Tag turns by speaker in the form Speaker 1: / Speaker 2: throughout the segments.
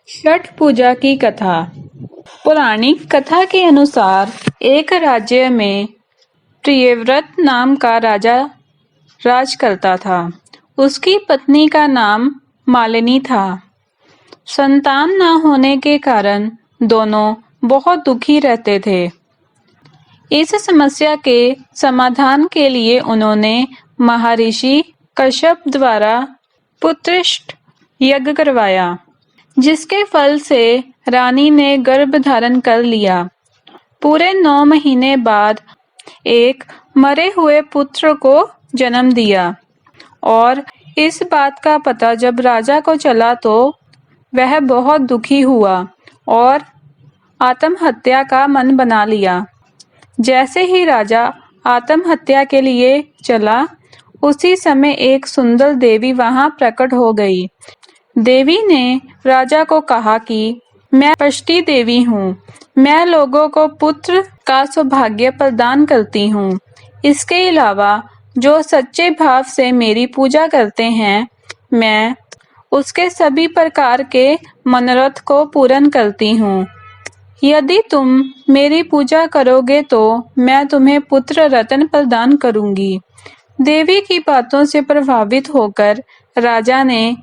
Speaker 1: छठ पूजा की कथा। पौराणिक कथा के अनुसार एक राज्य में प्रियव्रत नाम का राजा राज करता था। उसकी पत्नी का नाम मालिनी था। संतान न होने के कारण दोनों बहुत दुखी रहते थे। इस समस्या के समाधान के लिए उन्होंने महर्षि कश्यप द्वारा पुत्रष्ट यज्ञ करवाया, जिसके फल से रानी ने गर्भ धारण कर लिया। पूरे 9 महीने बाद एक मरे हुए पुत्र को जन्म दिया और इस बात का पता जब राजा को चला तो वह बहुत दुखी हुआ और आत्महत्या का मन बना लिया। जैसे ही राजा आत्महत्या के लिए चला, उसी समय एक सुंदर देवी वहां प्रकट हो गई। देवी ने राजा को कहा कि मैं षष्ठी देवी हूँ। मैं लोगों को पुत्र का सौभाग्य प्रदान करती हूँ। इसके अलावा जो सच्चे भाव से मेरी पूजा करते हैं, मैं उसके सभी प्रकार के मनोरथ को पूर्ण करती हूँ। यदि तुम मेरी पूजा करोगे तो मैं तुम्हें पुत्र रत्न प्रदान करूंगी। देवी की बातों से प्रभावित होकर राजा ने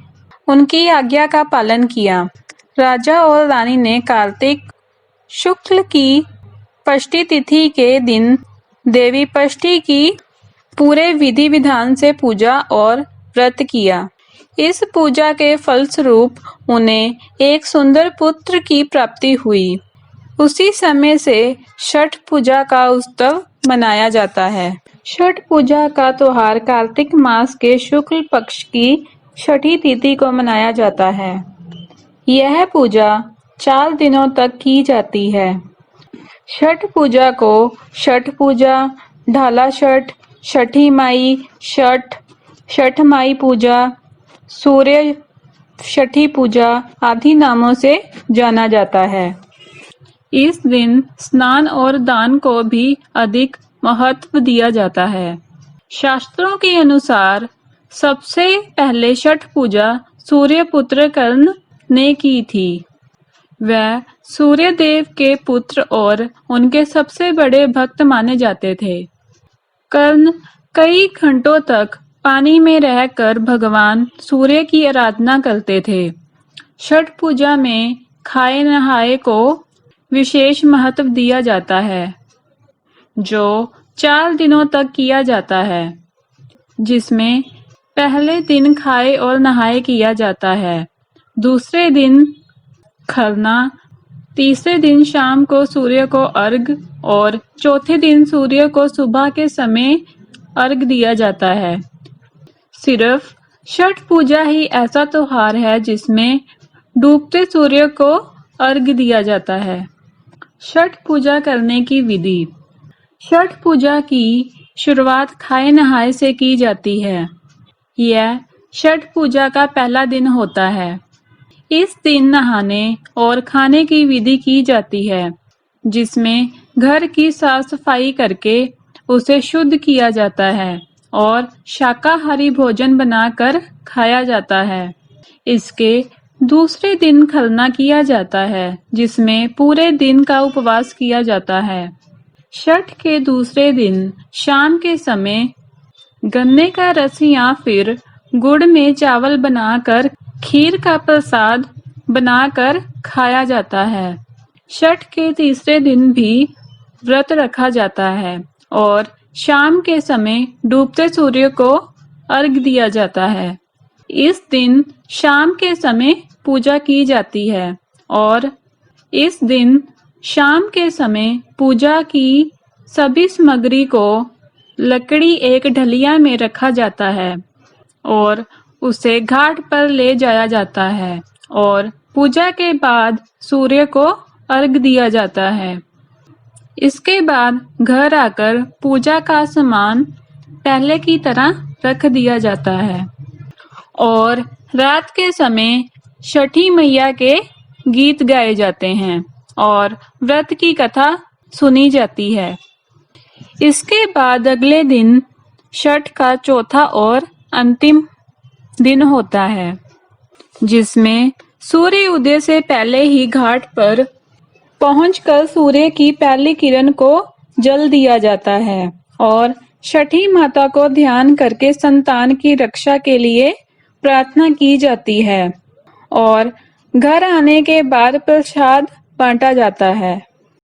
Speaker 1: उनकी आज्ञा का पालन किया। राजा और रानी ने कार्तिक शुक्ल की षष्ठी तिथि के दिन देवी षष्ठी की पूरे विधि विधान से पूजा और व्रत किया। इस पूजा के फलस्वरूप उन्हें एक सुंदर पुत्र की प्राप्ति हुई। उसी समय से छठ पूजा का उत्सव मनाया जाता है। छठ पूजा का त्योहार कार्तिक मास के शुक्ल पक्ष की छठी तिथि को मनाया जाता है। यह पूजा 4 दिनों तक की जाती है। छठ पूजा को छठ पूजा, ढाला छठ, छठी माई छठ, छठ माई पूजा, सूर्य छठी पूजा आदि नामों से जाना जाता है। इस दिन स्नान और दान को भी अधिक महत्व दिया जाता है। शास्त्रों के अनुसार सबसे पहले छठ पूजा सूर्यपुत्र कर्ण ने की थी। वह सूर्य देव के पुत्र और उनके सबसे बड़े भक्त माने जाते थे। कर्ण कई घंटों तक पानी में रहकर भगवान सूर्य की आराधना करते थे। छठ पूजा में खाए नहाए को विशेष महत्व दिया जाता है, जो 4 दिनों तक किया जाता है, जिसमें पहले दिन खाए और नहाए किया जाता है, दूसरे दिन खरना, तीसरे दिन शाम को सूर्य को अर्घ और चौथे दिन सूर्य को सुबह के समय अर्घ दिया जाता है। सिर्फ छठ पूजा ही ऐसा त्योहार है जिसमें डूबते सूर्य को अर्घ दिया जाता है। छठ पूजा करने की विधि। छठ पूजा की शुरुआत खाए नहाए से की जाती है। यह छठ पूजा का पहला दिन होता है। इस दिन नहाने और खाने की विधि की जाती है, जिसमें घर की साफ सफाई करके उसे शुद्ध किया जाता है और शाकाहारी भोजन बनाकर खाया जाता है। इसके दूसरे दिन खरना किया जाता है, जिसमें पूरे दिन का उपवास किया जाता है। छठ के दूसरे दिन शाम के समय गन्ने का रस या फिर गुड़ में चावल बनाकर खीर का प्रसाद बनाकर खाया जाता है। छठ के तीसरे दिन भी व्रत रखा जाता है और शाम के समय डूबते सूर्य को अर्घ दिया जाता है। इस दिन शाम के समय पूजा की जाती है और इस दिन शाम के समय पूजा की सभी सामग्री को लकड़ी एक ढलिया में रखा जाता है और उसे घाट पर ले जाया जाता है और पूजा के बाद सूर्य को अर्घ दिया जाता है। इसके बाद घर आकर पूजा का सामान पहले की तरह रख दिया जाता है और रात के समय छठी मैया के गीत गाए जाते हैं और व्रत की कथा सुनी जाती है। इसके बाद अगले दिन छठ का चौथा और अंतिम दिन होता है, जिसमें सूर्य उदय से पहले ही घाट पर पहुंचकर सूर्य की पहली किरण को जल दिया जाता है और छठी माता को ध्यान करके संतान की रक्षा के लिए प्रार्थना की जाती है और घर आने के बाद प्रसाद बांटा जाता है।